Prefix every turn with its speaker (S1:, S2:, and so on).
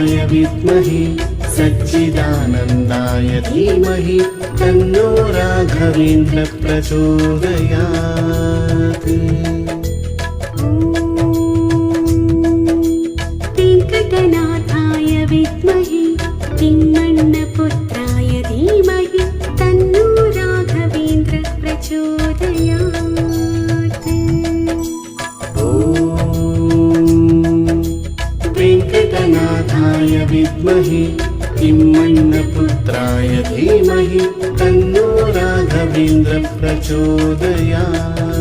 S1: वेङ्कटनाथाय विद्महे सच्चिदानन्दाय धीमहि तन्नो राघवेन्द्र प्रचोदयात्।
S2: वेङ्कटनाथाय विद्महे तिम्मण्णपुत्राय धीमहि तन्नो राघवेन्द्र प्रचोदयात्।
S1: वेङ्कटनाथाय विद्महे तिम्मण्णपुत्राय धीमहि तन्नो राघवेन्द्र प्रचोदयात्।